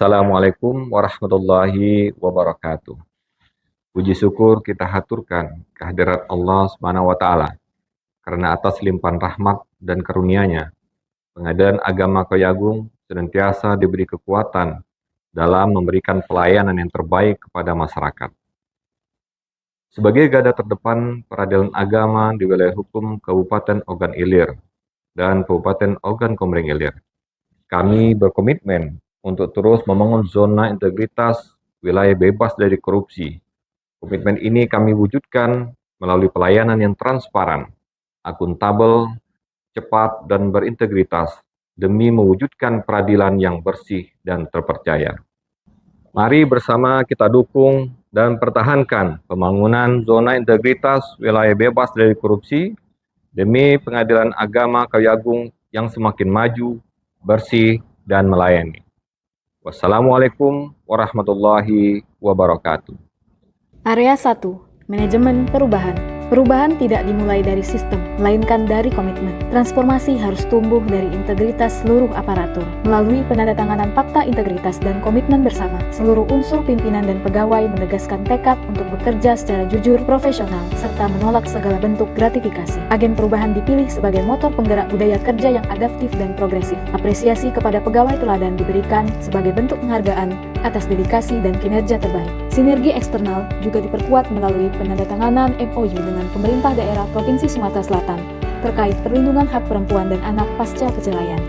Assalamualaikum warahmatullahi wabarakatuh. Puji syukur kita haturkan kehadirat Allah Subhanahu wa taala karena atas limpahan rahmat dan karunia-Nya, Pengadilan Agama Kayu senantiasa diberi kekuatan dalam memberikan pelayanan yang terbaik kepada masyarakat. Sebagai garda terdepan peradilan agama di wilayah hukum Kabupaten Ogan Ilir dan Kabupaten Ogan Komering Ilir, kami berkomitmen untuk terus membangun zona integritas wilayah bebas dari korupsi. Komitmen ini kami wujudkan melalui pelayanan yang transparan, akuntabel, cepat, dan berintegritas demi mewujudkan peradilan yang bersih dan terpercaya. Mari bersama kita dukung dan pertahankan pembangunan zona integritas wilayah bebas dari korupsi demi Pengadilan Agama Kayu Agung yang semakin maju, bersih, dan melayani. Wassalamualaikum warahmatullahi wabarakatuh. Area 1. Manajemen perubahan. Perubahan tidak dimulai dari sistem, melainkan dari komitmen. Transformasi harus tumbuh dari integritas seluruh aparatur. Melalui penandatanganan fakta integritas dan komitmen bersama, seluruh unsur pimpinan dan pegawai menegaskan tekad untuk bekerja secara jujur, profesional, serta menolak segala bentuk gratifikasi. Agen perubahan dipilih sebagai motor penggerak budaya kerja yang adaptif dan progresif. Apresiasi kepada pegawai teladan diberikan sebagai bentuk penghargaan atas dedikasi dan kinerja terbaik. Sinergi eksternal juga diperkuat melalui penandatanganan MOU dengan pemerintah daerah Provinsi Sumatera Selatan terkait perlindungan hak perempuan dan anak pasca perceraian.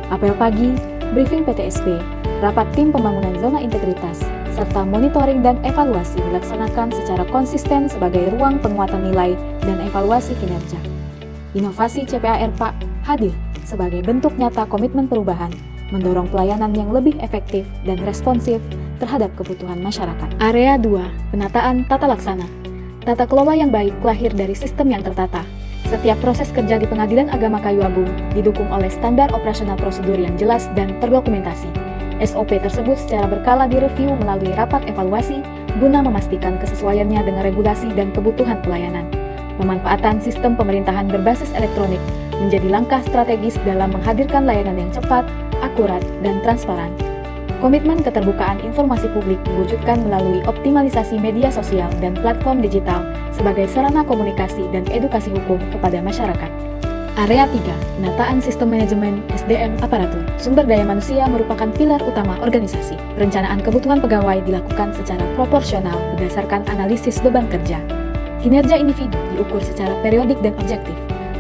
Apel pagi, briefing PTSP, rapat tim pembangunan zona integritas, serta monitoring dan evaluasi dilaksanakan secara konsisten sebagai ruang penguatan nilai dan evaluasi kinerja. Inovasi CPAR Pak hadir sebagai bentuk nyata komitmen perubahan, mendorong pelayanan yang lebih efektif dan responsif terhadap kebutuhan masyarakat. Area 2. Penataan tata laksana. Tata kelola yang baik lahir dari sistem yang tertata. Setiap proses kerja di Pengadilan Agama Kayu Agung didukung oleh standar operasional prosedur yang jelas dan terdokumentasi. SOP tersebut secara berkala direview melalui rapat evaluasi guna memastikan kesesuaiannya dengan regulasi dan kebutuhan pelayanan. Pemanfaatan sistem pemerintahan berbasis elektronik menjadi langkah strategis dalam menghadirkan layanan yang cepat, akurat, dan transparan. Komitmen keterbukaan informasi publik diwujudkan melalui optimalisasi media sosial dan platform digital sebagai sarana komunikasi dan edukasi hukum kepada masyarakat. Area 3. Penataan sistem manajemen SDM aparatur. Sumber daya manusia merupakan pilar utama organisasi. Perencanaan kebutuhan pegawai dilakukan secara proporsional berdasarkan analisis beban kerja. Kinerja individu diukur secara periodik dan objektif.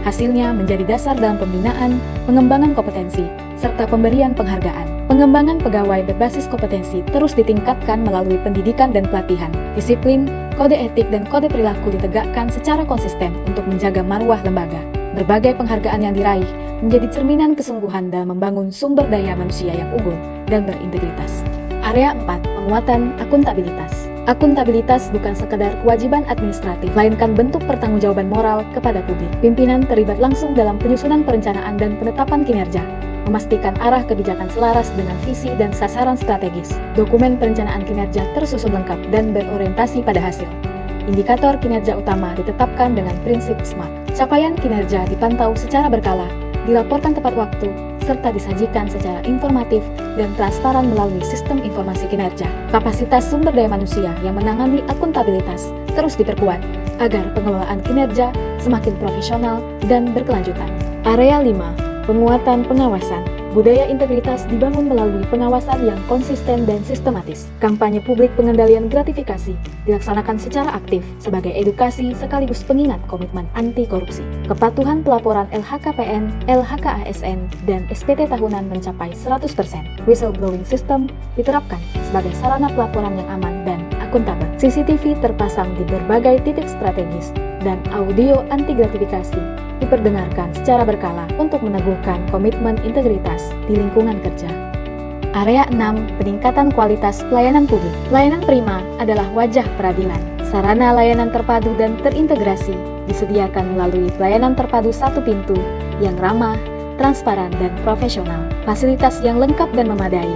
Hasilnya menjadi dasar dalam pembinaan, pengembangan kompetensi, serta pemberian penghargaan. Pengembangan pegawai berbasis kompetensi terus ditingkatkan melalui pendidikan dan pelatihan. Disiplin, kode etik, dan kode perilaku ditegakkan secara konsisten untuk menjaga marwah lembaga. Berbagai penghargaan yang diraih menjadi cerminan kesungguhan dalam membangun sumber daya manusia yang unggul dan berintegritas. Area 4. Penguatan akuntabilitas. Akuntabilitas bukan sekedar kewajiban administratif, melainkan bentuk pertanggungjawaban moral kepada publik. Pimpinan terlibat langsung dalam penyusunan perencanaan dan penetapan kinerja, memastikan arah kebijakan selaras dengan visi dan sasaran strategis. Dokumen perencanaan kinerja tersusun lengkap dan berorientasi pada hasil. Indikator kinerja utama ditetapkan dengan prinsip SMART. Capaian kinerja dipantau secara berkala, dilaporkan tepat waktu, serta disajikan secara informatif dan transparan melalui sistem informasi kinerja. Kapasitas sumber daya manusia yang menangani akuntabilitas terus diperkuat agar pengelolaan kinerja semakin profesional dan berkelanjutan. Area 5. Penguatan pengawasan. Budaya integritas dibangun melalui pengawasan yang konsisten dan sistematis. Kampanye publik pengendalian gratifikasi dilaksanakan secara aktif sebagai edukasi sekaligus pengingat komitmen anti korupsi. Kepatuhan pelaporan LHKPN, LHKASN, dan SPT tahunan mencapai 100%. Whistleblowing system diterapkan sebagai sarana pelaporan yang aman dan akuntabel. CCTV terpasang di berbagai titik strategis dan audio anti gratifikasi diperdengarkan secara berkala untuk meneguhkan komitmen integritas di lingkungan kerja. Area 6. Peningkatan kualitas pelayanan publik. Layanan prima adalah wajah peradilan. Sarana layanan terpadu dan terintegrasi disediakan melalui pelayanan terpadu satu pintu yang ramah, transparan, dan profesional. Fasilitas yang lengkap dan memadai,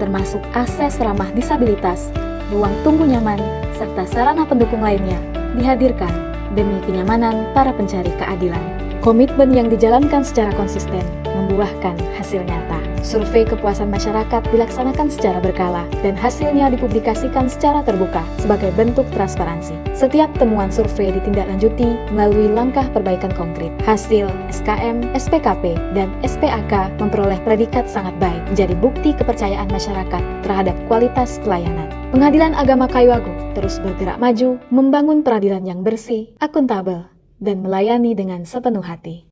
termasuk akses ramah disabilitas, ruang tunggu nyaman, serta sarana pendukung lainnya, dihadirkan demi kenyamanan para pencari keadilan. Komitmen yang dijalankan secara konsisten membuahkan hasil nyata. Survei kepuasan masyarakat dilaksanakan secara berkala dan hasilnya dipublikasikan secara terbuka sebagai bentuk transparansi. Setiap temuan survei ditindaklanjuti melalui langkah perbaikan konkret. Hasil SKM, SPKP, dan SPAK memperoleh predikat sangat baik, menjadi bukti kepercayaan masyarakat terhadap kualitas pelayanan. Pengadilan Agama Kayuagung terus bergerak maju, membangun peradilan yang bersih, akuntabel, dan melayani dengan sepenuh hati.